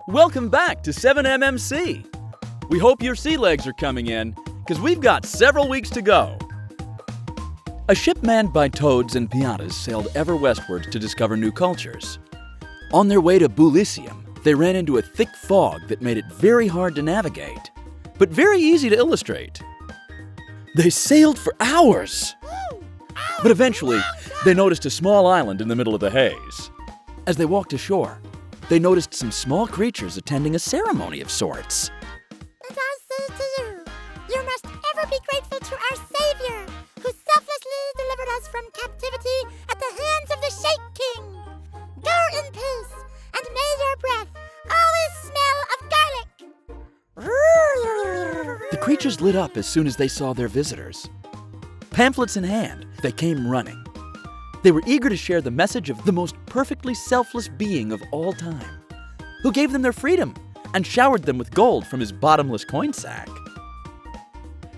Welcome back to 7MMC. We hope your sea legs are coming in, because we've got several weeks to go. A ship manned by toads and piatas sailed ever westwards to discover new cultures. On their way to Bulisium, they ran into a thick fog that made it very hard to navigate, but very easy to illustrate. They sailed for hours, but eventually they noticed a small island in the middle of the haze. As they walked ashore, they noticed some small creatures attending a ceremony of sorts. And I say to you, you must ever be grateful to our Savior, who selflessly delivered us from captivity at the hands of the Sheikh King. Go in peace, and may your breath always smell of garlic. The creatures lit up as soon as they saw their visitors. Pamphlets in hand, they came running. They were eager to share the message of the most perfectly selfless being of all time, who gave them their freedom and showered them with gold from his bottomless coin sack.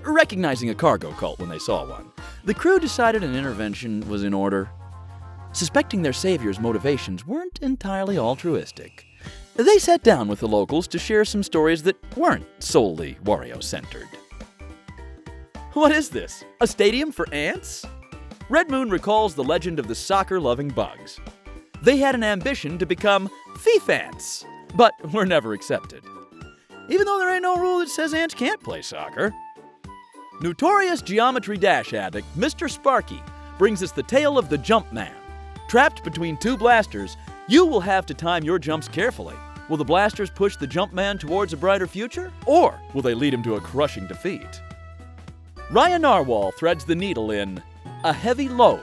Recognizing a cargo cult when they saw one, the crew decided an intervention was in order. Suspecting their savior's motivations weren't entirely altruistic, they sat down with the locals to share some stories that weren't solely Wario-centered. What is this? A stadium for ants? Red Moon recalls the legend of the soccer-loving bugs. They had an ambition to become FIFAnts, but were never accepted. Even though there ain't no rule that says ants can't play soccer. Notorious Geometry Dash addict MrSparky brings us the tale of the Jumpman. Trapped between two blasters, you will have to time your jumps carefully. Will the blasters push the Jumpman towards a brighter future, or will they lead him to a crushing defeat? Ryanarwhal threads the needle in A Heavy Lode,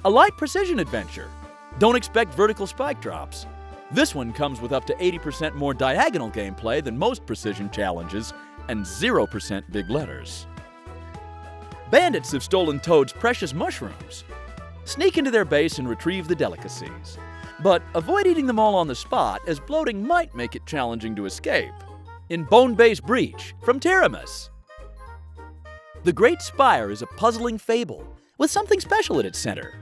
a light precision adventure. Don't expect vertical spike drops. This one comes with up to 80% more diagonal gameplay than most precision challenges and 0% big letters. Bandits have stolen Toad's precious mushrooms. Sneak into their base and retrieve the delicacies. But avoid eating them all on the spot, as bloating might make it challenging to escape. In Bone Base Breach from Terimas. The Great Spire is a puzzling fable with something special at its center.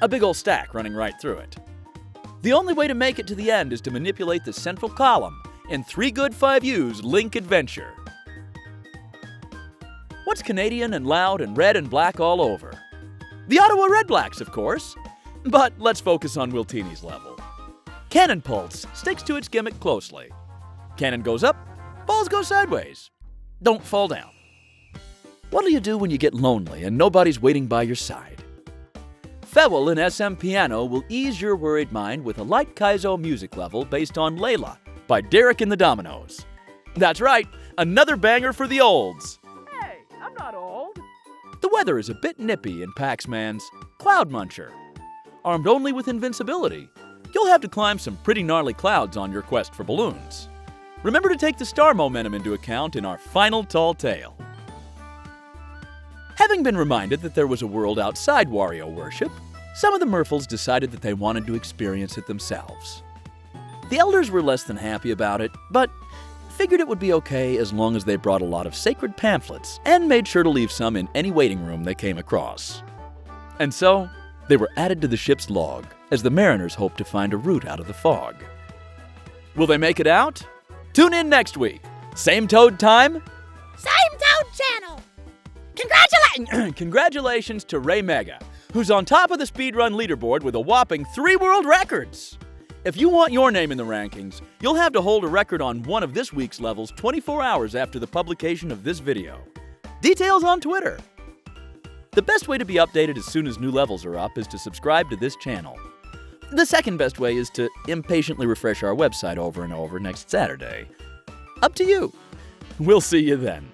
A big ol' stack running right through it. The only way to make it to the end is to manipulate the central column in 3 Good 5 U's Link Adventure. What's Canadian and loud and red and black all over? The Ottawa Red Blacks, of course. But let's focus on Wiltini's level. Cannonpults sticks to its gimmick closely. Cannon goes up, balls go sideways. Don't fall down. What'll you do when you get lonely and nobody's waiting by your side? Fehwul in SM Piano will ease your worried mind with a light kaizo music level based on Layla by Derek and the Dominoes. That's right, another banger for the olds. Hey, I'm not old. The weather is a bit nippy in Paxsman's Cloudmuncher. Armed only with invincibility, you'll have to climb some pretty gnarly clouds on your quest for balloons. Remember to take the star momentum into account in our final tall tale. Having been reminded that there was a world outside Wario worship, some of the Merfolds decided that they wanted to experience it themselves. The elders were less than happy about it, but figured it would be okay as long as they brought a lot of sacred pamphlets and made sure to leave some in any waiting room they came across. And so, they were added to the ship's log as the mariners hoped to find a route out of the fog. Will they make it out? Tune in next week. Same Toad time, Same Toad channel. Congratulations to Ray Mega, who's on top of the speedrun leaderboard with a whopping 3 world records. If you want your name in the rankings, you'll have to hold a record on one of this week's levels 24 hours after the publication of this video. Details on Twitter. The best way to be updated as soon as new levels are up is to subscribe to this channel. The second best way is to impatiently refresh our website over and over next Saturday. Up to you. We'll see you then.